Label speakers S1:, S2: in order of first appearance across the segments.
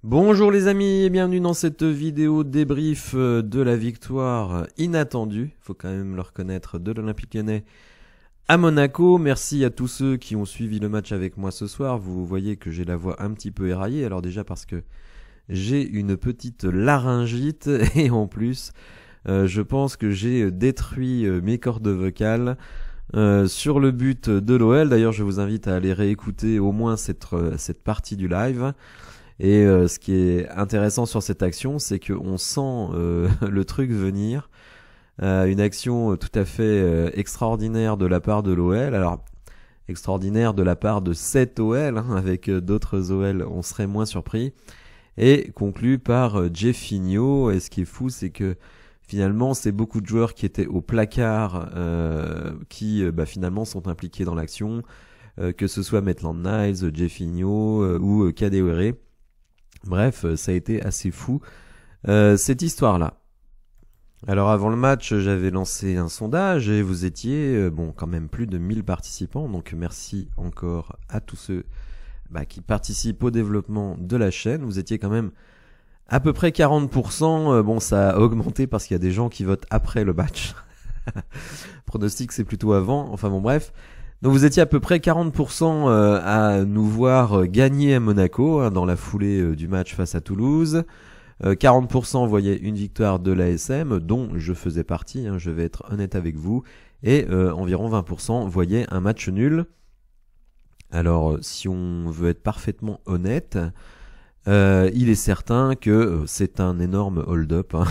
S1: Bonjour les amis et bienvenue dans cette vidéo débrief de la victoire inattendue, faut quand même le reconnaître, de l'Olympique Lyonnais à Monaco. Merci à tous ceux qui ont suivi le match avec moi ce soir. Vous voyez que j'ai la voix un petit peu éraillée, alors déjà parce que j'ai une petite laryngite et en plus je pense que j'ai détruit mes cordes vocales sur le but de l'OL. D'ailleurs je vous invite à aller réécouter au moins cette partie du live. Et ce qui est intéressant sur cette action, c'est qu'on sent le truc venir. Une action tout à fait extraordinaire de la part de l'OL. Alors, extraordinaire de la part de cet OL, hein, avec d'autres OL, on serait moins surpris. Et conclu par Jeffinho. Et ce qui est fou, c'est que finalement, c'est beaucoup de joueurs qui étaient au placard qui finalement sont impliqués dans l'action. Que ce soit Maitland-Niles, Jeffinho ou Kadewere. Bref, ça a été assez fou, cette histoire-là. Alors avant le match, j'avais lancé un sondage et vous étiez, quand même plus de 1000 participants. Donc merci encore à tous ceux qui participent au développement de la chaîne. Vous étiez quand même à peu près 40%. Bon, ça a augmenté parce qu'il y a des gens qui votent après le match. Pronostic, c'est plutôt avant. Enfin bon, bref. Donc vous étiez à peu près 40% à nous voir gagner à Monaco hein, dans la foulée du match face à Toulouse. 40% voyaient une victoire de l'ASM dont je faisais partie, hein, je vais être honnête avec vous. Et environ 20% voyaient un match nul. Alors si on veut être parfaitement honnête, il est certain que c'est un énorme hold-up. Hein.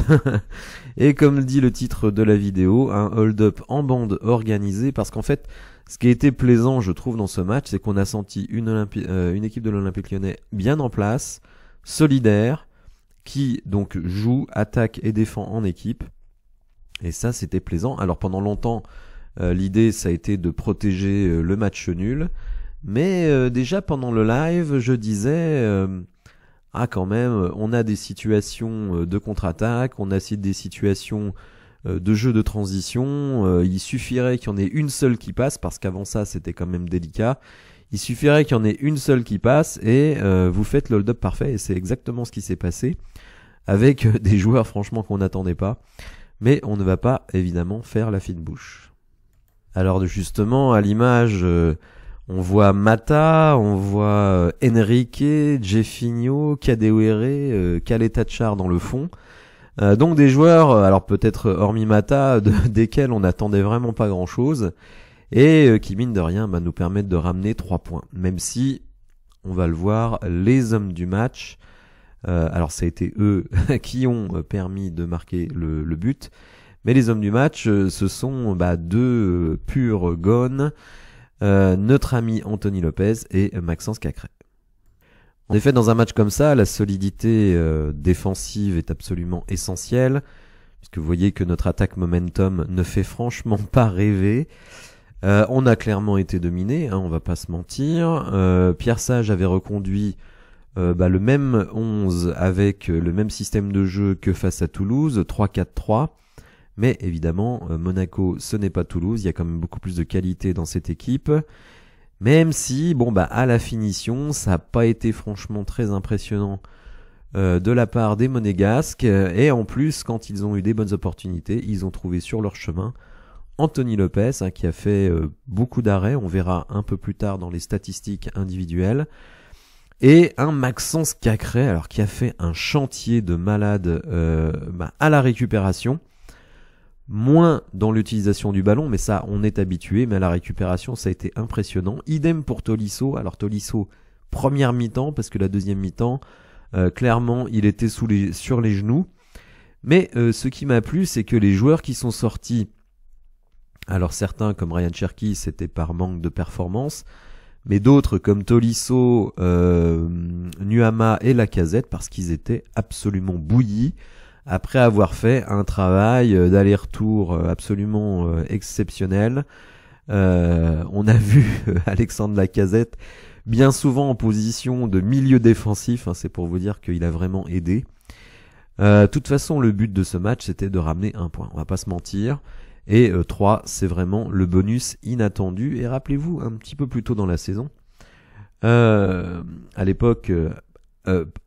S1: Et comme dit le titre de la vidéo, un hold-up en bande organisée parce qu'en fait... Ce qui a été plaisant, je trouve, dans ce match, c'est qu'on a senti une équipe de l'Olympique Lyonnais bien en place, solidaire, qui donc joue, attaque et défend en équipe. Et ça, c'était plaisant. Alors pendant longtemps, l'idée, ça a été de protéger le match nul. Mais déjà pendant le live, je disais, quand même, on a des situations de contre-attaque, on a des situations... de jeu de transition, il suffirait qu'il y en ait une seule qui passe, parce qu'avant ça c'était quand même délicat, il suffirait qu'il y en ait une seule qui passe et vous faites le hold-up parfait et c'est exactement ce qui s'est passé avec des joueurs franchement qu'on n'attendait pas, mais on ne va pas évidemment faire la fine bouche. Alors justement à l'image on voit Mata, on voit Enrique, Jeffinho, Kadewere, Kaletachar dans le fond. Donc des joueurs, alors peut-être hormis Mata, desquels on n'attendait vraiment pas grand-chose, et qui mine de rien nous permettent de ramener 3 points. Même si, on va le voir, les hommes du match, alors ça a été eux qui ont permis de marquer le but, mais les hommes du match, ce sont deux purs gones, notre ami Anthony Lopez et Maxence Cacré. En effet, dans un match comme ça, la solidité défensive est absolument essentielle, puisque vous voyez que notre attaque momentum ne fait franchement pas rêver. On a clairement été dominé, hein, on va pas se mentir. Pierre Sage avait reconduit le même 11 avec le même système de jeu que face à Toulouse, 3-4-3. Mais évidemment, Monaco, ce n'est pas Toulouse, il y a quand même beaucoup plus de qualité dans cette équipe. Même si, à la finition, ça n'a pas été franchement très impressionnant de la part des Monégasques. Et en plus, quand ils ont eu des bonnes opportunités, ils ont trouvé sur leur chemin Anthony Lopez, hein, qui a fait beaucoup d'arrêts. On verra un peu plus tard dans les statistiques individuelles. Et un Maxence Cacré, alors qui a fait un chantier de malade à la récupération. Moins dans l'utilisation du ballon, mais ça on est habitué, mais à la récupération ça a été impressionnant. Idem pour Tolisso, alors Tolisso première mi-temps, parce que la deuxième mi-temps, clairement il était sur les genoux. Mais ce qui m'a plu, c'est que les joueurs qui sont sortis, alors certains comme Ryan Cherki c'était par manque de performance, mais d'autres comme Tolisso, Nuama et Lacazette, parce qu'ils étaient absolument bouillis, après avoir fait un travail d'aller-retour absolument exceptionnel. On a vu Alexandre Lacazette bien souvent en position de milieu défensif, hein, c'est pour vous dire qu'il a vraiment aidé. De toute façon, le but de ce match, c'était de ramener un point, on va pas se mentir. Et 3, c'est vraiment le bonus inattendu. Et rappelez-vous, un petit peu plus tôt dans la saison, à l'époque,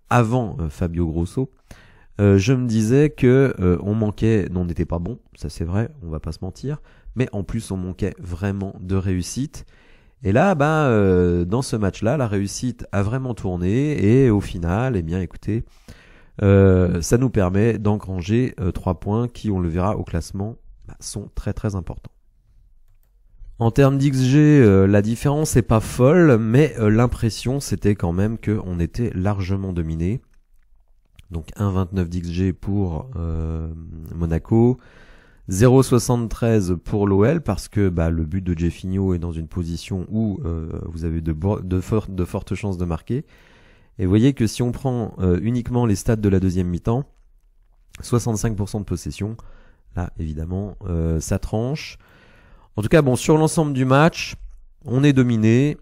S1: avant Fabio Grosso, je me disais que on n'était pas bon, ça c'est vrai, on va pas se mentir, mais en plus on manquait vraiment de réussite. Et là, dans ce match-là, la réussite a vraiment tourné et au final, eh bien, écoutez, ça nous permet d'engranger 3 points qui, on le verra au classement, sont très très importants. En termes d'XG, la différence n'est pas folle, mais l'impression c'était quand même qu'on était largement dominé. Donc 1,29 d'XG pour Monaco, 0,73 pour l'OL parce que le but de Jeffinho est dans une position où vous avez de fortes chances de marquer. Et vous voyez que si on prend uniquement les stats de la deuxième mi-temps, 65% de possession, là évidemment ça tranche. En tout cas, sur l'ensemble du match, on est dominé.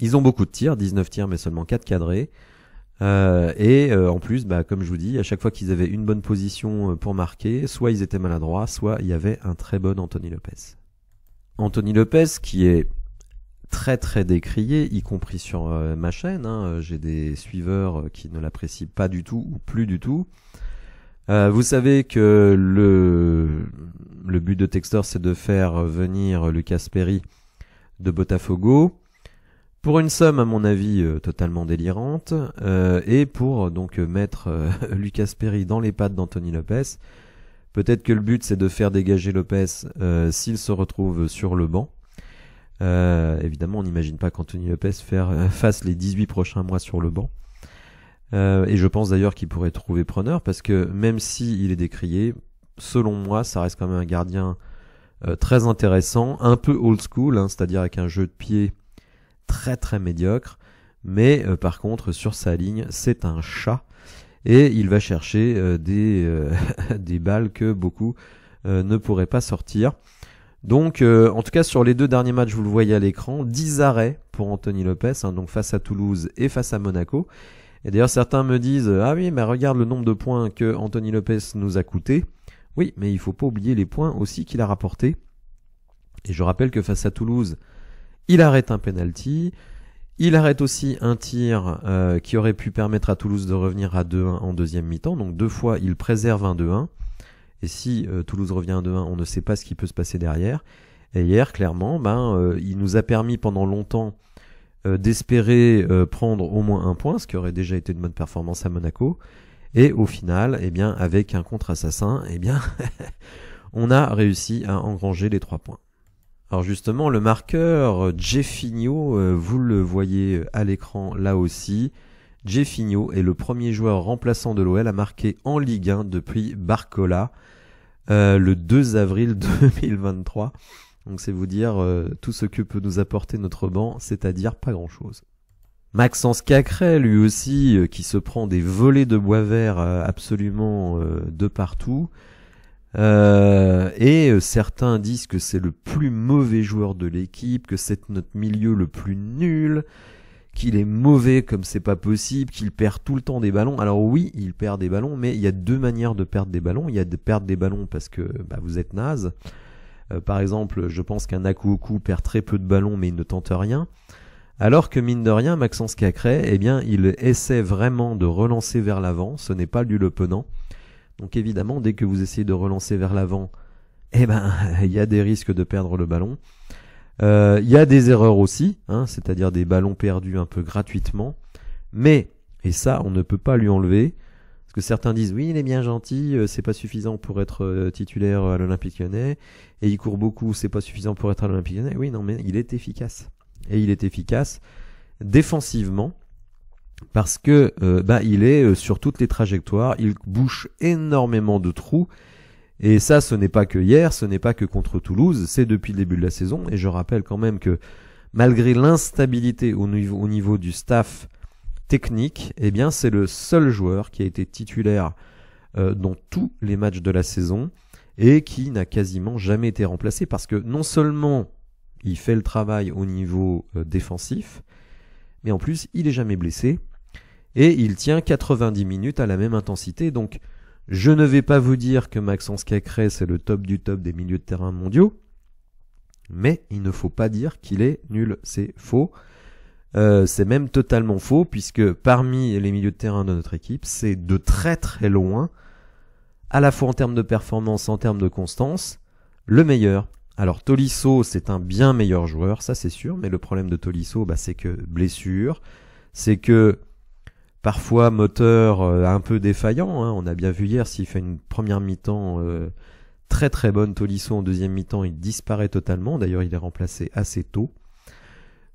S1: Ils ont beaucoup de tirs, 19 tirs mais seulement 4 cadrés. En plus, comme je vous dis, à chaque fois qu'ils avaient une bonne position pour marquer, soit ils étaient maladroits, soit il y avait un très bon Anthony Lopez. Anthony Lopez qui est très très décrié, y compris sur ma chaîne. J'ai des suiveurs qui ne l'apprécient pas du tout ou plus du tout. Vous savez que le but de Textor, c'est de faire venir Lucas Perry de Botafogo pour une somme à mon avis totalement délirante et pour donc mettre Lucas Perry dans les pattes d'Anthony Lopez. Peut-être que le but c'est de faire dégager Lopez s'il se retrouve sur le banc. Évidemment on n'imagine pas qu'Anthony Lopez fasse les 18 prochains mois sur le banc. Et je pense d'ailleurs qu'il pourrait trouver preneur parce que même si il est décrié, selon moi ça reste quand même un gardien très intéressant, un peu old school, c'est-à-dire avec un jeu de pied très très médiocre, mais par contre sur sa ligne c'est un chat et il va chercher des balles que beaucoup ne pourraient pas sortir. Donc en tout cas sur les 2 derniers matchs vous le voyez à l'écran, 10 arrêts pour Anthony Lopez, donc face à Toulouse et face à Monaco. Et d'ailleurs certains me disent ah oui mais regarde le nombre de points que Anthony Lopez nous a coûté. Oui mais il faut pas oublier les points aussi qu'il a rapportés. Et je rappelle que face à Toulouse il arrête un penalty, il arrête aussi un tir qui aurait pu permettre à Toulouse de revenir à 2-1 en deuxième mi-temps. Donc 2 fois il préserve un 2-1. Et si Toulouse revient à 2-1, on ne sait pas ce qui peut se passer derrière. Et hier clairement il nous a permis pendant longtemps d'espérer prendre au moins un point, ce qui aurait déjà été une bonne performance à Monaco. Et au final, avec un contre-assassin, on a réussi à engranger les 3 points. Alors justement, le marqueur Jeffinho, vous le voyez à l'écran là aussi. Jeffinho est le premier joueur remplaçant de l'OL à marquer en Ligue 1 depuis Barcola le 2 avril 2023. Donc c'est vous dire tout ce que peut nous apporter notre banc, c'est-à-dire pas grand-chose. Maxence Cacré, lui aussi, qui se prend des volées de bois vert absolument de partout. Certains disent que c'est le plus mauvais joueur de l'équipe, que c'est notre milieu le plus nul, qu'il est mauvais comme c'est pas possible, qu'il perd tout le temps des ballons. Alors oui, il perd des ballons, mais il y a 2 manières de perdre des ballons. Il y a de perdre des ballons parce que vous êtes naze. Par exemple, je pense qu'un Akuoku perd très peu de ballons, mais il ne tente rien. Alors que mine de rien, Maxence Cacré, il essaie vraiment de relancer vers l'avant. Ce n'est pas du Le Penant. Donc évidemment, dès que vous essayez de relancer vers l'avant, il y a des risques de perdre le ballon. Il y a des erreurs aussi, c'est-à-dire des ballons perdus un peu gratuitement. Mais, et ça, on ne peut pas lui enlever, parce que certains disent oui, il est bien gentil, c'est pas suffisant pour être titulaire à l'Olympique Lyonnais, et il court beaucoup, c'est pas suffisant pour être à l'Olympique Lyonnais. Oui, non, mais il est efficace. Et il est efficace défensivement. Parce que il est sur toutes les trajectoires, il bouche énormément de trous, et ça ce n'est pas que hier, ce n'est pas que contre Toulouse, c'est depuis le début de la saison. Et je rappelle quand même que malgré l'instabilité au niveau du staff technique, c'est le seul joueur qui a été titulaire dans tous les matchs de la saison et qui n'a quasiment jamais été remplacé, parce que non seulement il fait le travail au niveau défensif, mais en plus il est jamais blessé et il tient 90 minutes à la même intensité. Donc je ne vais pas vous dire que Maxence Cacré c'est le top du top des milieux de terrain mondiaux, mais il ne faut pas dire qu'il est nul, c'est faux. C'est même totalement faux, puisque parmi les milieux de terrain de notre équipe, c'est de très très loin, à la fois en termes de performance, en termes de constance, le meilleur. Alors Tolisso, c'est un bien meilleur joueur, ça c'est sûr, mais le problème de Tolisso, c'est que blessure, c'est que parfois moteur un peu défaillant, hein. On a bien vu hier, s'il fait une première mi-temps très très bonne, Tolisso en deuxième mi-temps, il disparaît totalement, d'ailleurs il est remplacé assez tôt.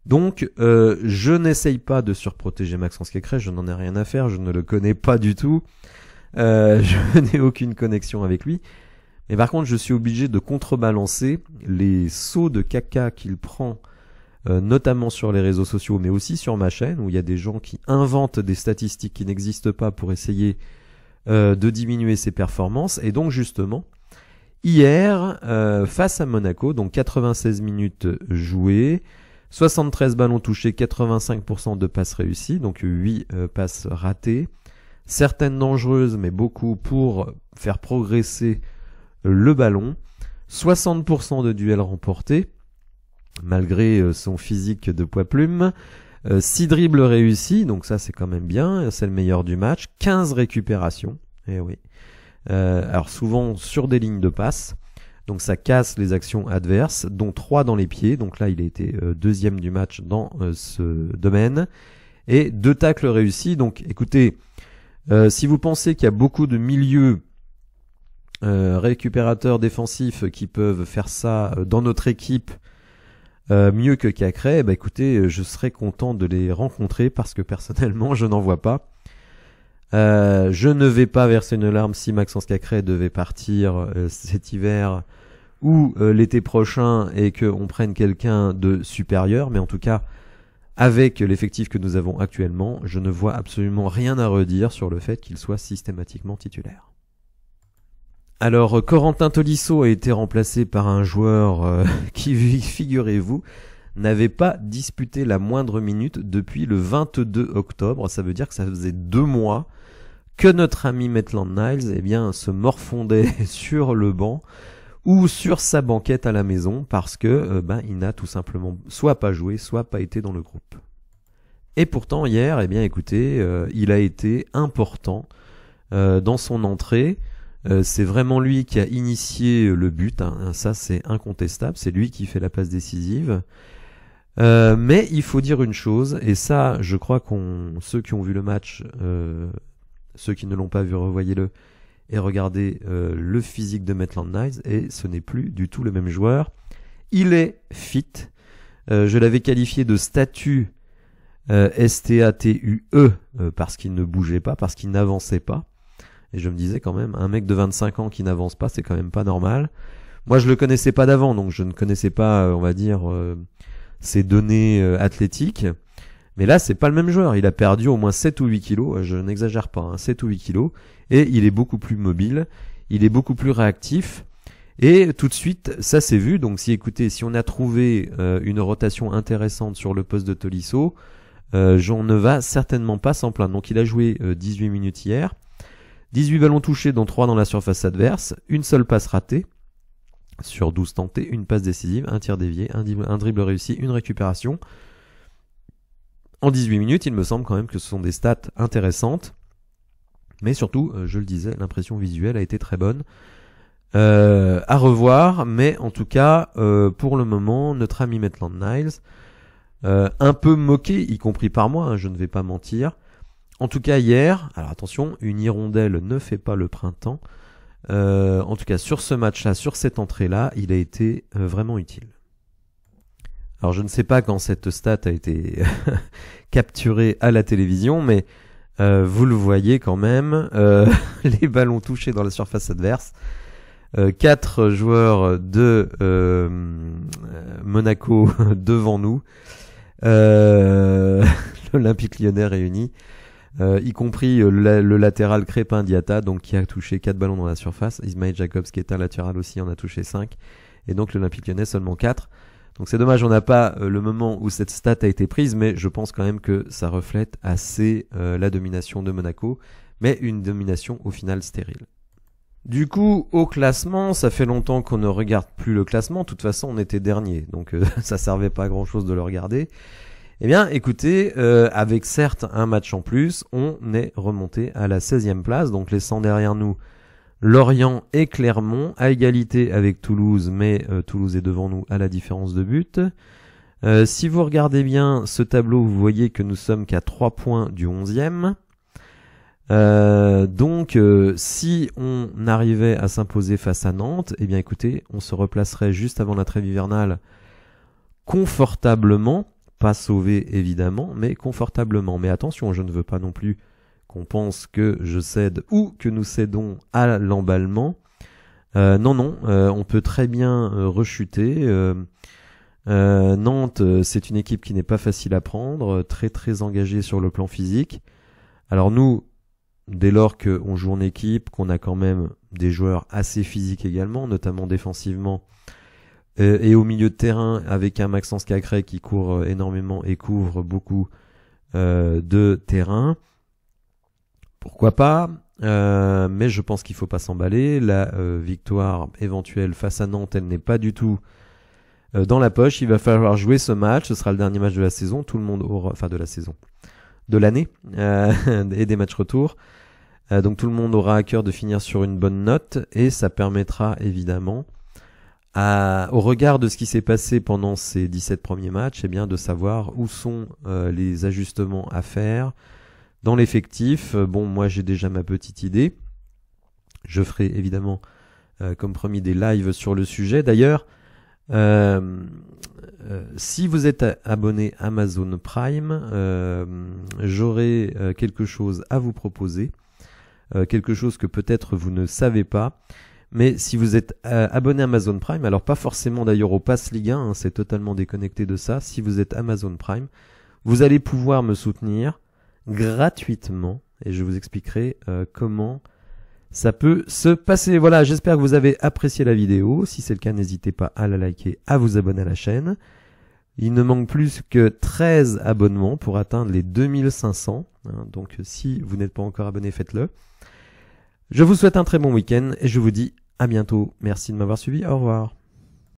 S1: Donc je n'essaye pas de surprotéger Maxence Caqueret, je n'en ai rien à faire, je ne le connais pas du tout, je n'ai aucune connexion avec lui. Mais par contre, je suis obligé de contrebalancer les sauts de caca qu'il prend, notamment sur les réseaux sociaux, mais aussi sur ma chaîne, où il y a des gens qui inventent des statistiques qui n'existent pas pour essayer de diminuer ses performances. Et donc justement, hier, face à Monaco, donc 96 minutes jouées, 73 ballons touchés, 85% de passes réussies, donc 8 passes ratées, certaines dangereuses, mais beaucoup pour faire progresser le ballon, 60% de duels remportés, malgré son physique de poids plume, 6 dribbles réussis, donc ça c'est quand même bien, c'est le meilleur du match, 15 récupérations, eh oui. Alors souvent sur des lignes de passe, donc ça casse les actions adverses, dont 3 dans les pieds, donc là il a été deuxième du match dans ce domaine, et 2 tacles réussis, donc écoutez, si vous pensez qu'il y a beaucoup de milieux récupérateurs défensifs qui peuvent faire ça dans notre équipe mieux que Caqueret, écoutez, je serais content de les rencontrer parce que personnellement je n'en vois pas. Je ne vais pas verser une larme si Maxence Caqueret devait partir cet hiver ou l'été prochain et qu'on prenne quelqu'un de supérieur, mais en tout cas avec l'effectif que nous avons actuellement, je ne vois absolument rien à redire sur le fait qu'il soit systématiquement titulaire. Alors, Corentin Tolisso a été remplacé par un joueur qui, figurez-vous, n'avait pas disputé la moindre minute depuis le 22 octobre. Ça veut dire que ça faisait 2 mois que notre ami Maitland Niles se morfondait sur le banc ou sur sa banquette à la maison parce que il n'a tout simplement soit pas joué, soit pas été dans le groupe. Et pourtant, hier, écoutez, il a été important dans son entrée. C'est vraiment lui qui a initié le but, hein, ça c'est incontestable, c'est lui qui fait la passe décisive. Mais il faut dire une chose, et ça je crois ceux qui ont vu le match, ceux qui ne l'ont pas vu, revoyez-le, et regardez le physique de Maitland Niles, et ce n'est plus du tout le même joueur. Il est fit, je l'avais qualifié de statue STATUE, parce qu'il ne bougeait pas, parce qu'il n'avançait pas. Et je me disais quand même, un mec de 25 ans qui n'avance pas, c'est quand même pas normal. Moi, je le connaissais pas d'avant, donc je ne connaissais pas, on va dire, ses données athlétiques. Mais là, c'est pas le même joueur. Il a perdu au moins 7 ou 8 kilos, je n'exagère pas, hein, 7 ou 8 kilos. Et il est beaucoup plus mobile, il est beaucoup plus réactif. Et tout de suite, ça s'est vu. Donc si on a trouvé une rotation intéressante sur le poste de Tolisso, j'en ne va certainement pas s'en plaindre. Donc il a joué 18 minutes hier. 18 ballons touchés, dont 3 dans la surface adverse, une seule passe ratée sur 12 tentés, une passe décisive, un tir dévié, un dribble réussi, une récupération. En 18 minutes, il me semble quand même que ce sont des stats intéressantes. Mais surtout, je le disais, l'impression visuelle a été très bonne. À revoir, mais en tout cas, pour le moment, notre ami Maitland Niles, un peu moqué, y compris par moi, hein, je ne vais pas mentir. En tout cas hier, alors attention, une hirondelle ne fait pas le printemps. En tout cas sur ce match-là, sur cette entrée-là, il a été vraiment utile. Alors je ne sais pas quand cette stat a été capturée à la télévision, mais vous le voyez quand même, les ballons touchés dans la surface adverse. 4 joueurs de Monaco devant nous, l'Olympique Lyonnais réuni. Y compris le latéral Crépin Diatta, donc qui a touché 4 ballons dans la surface. Ismail Jacobs, qui est un latéral aussi, en a touché 5. Et donc l'Olympique Lyonnais seulement 4. Donc c'est dommage, on n'a pas le moment où cette stat a été prise, mais je pense quand même que ça reflète assez la domination de Monaco, mais une domination au final stérile. Du coup, au classement, ça fait longtemps qu'on ne regarde plus le classement. De toute façon, on était dernier, donc ça servait pas à grand chose de le regarder. Eh bien, écoutez, avec certes un match en plus, on est remonté à la 16e place, donc laissant derrière nous Lorient et Clermont, à égalité avec Toulouse, mais Toulouse est devant nous à la différence de but. Si vous regardez bien ce tableau, vous voyez que nous sommes qu'à 3 points du 11e. Donc, si on arrivait à s'imposer face à Nantes, eh bien écoutez, on se replacerait juste avant la trêve hivernale confortablement. Pas sauvé évidemment, mais confortablement. Mais attention, je ne veux pas non plus qu'on pense que je cède ou que nous cédons à l'emballement. Non, on peut très bien rechuter. Nantes, c'est une équipe qui n'est pas facile à prendre, très très engagée sur le plan physique. Alors nous, dès lors qu'on joue en équipe, qu'on a quand même des joueurs assez physiques également, notamment défensivement, et au milieu de terrain avec un Maxence Cacré qui court énormément et couvre beaucoup de terrain. Pourquoi pas, mais je pense qu'il faut pas s'emballer. La victoire éventuelle face à Nantes, elle n'est pas du tout dans la poche. Il va falloir jouer ce match, ce sera le dernier match de la saison, tout le monde aura, enfin de la saison, de l'année, et des matchs retour. Donc tout le monde aura à cœur de finir sur une bonne note, et ça permettra évidemment au regard de ce qui s'est passé pendant ces 17 premiers matchs, eh bien de savoir où sont les ajustements à faire dans l'effectif. Bon, moi j'ai déjà ma petite idée. Je ferai évidemment, comme promis, des lives sur le sujet. D'ailleurs, si vous êtes abonné Amazon Prime, j'aurai quelque chose à vous proposer. Quelque chose que peut-être vous ne savez pas. Mais si vous êtes abonné Amazon Prime, alors pas forcément d'ailleurs au Pass Ligue 1, hein, c'est totalement déconnecté de ça. Si vous êtes Amazon Prime, vous allez pouvoir me soutenir gratuitement et je vous expliquerai comment ça peut se passer. Voilà, j'espère que vous avez apprécié la vidéo. Si c'est le cas, n'hésitez pas à la liker, à vous abonner à la chaîne. Il ne manque plus que 13 abonnements pour atteindre les 2500. Hein, donc si vous n'êtes pas encore abonné, faites-le. Je vous souhaite un très bon week-end et je vous dis à bientôt. Merci de m'avoir suivi. Au revoir.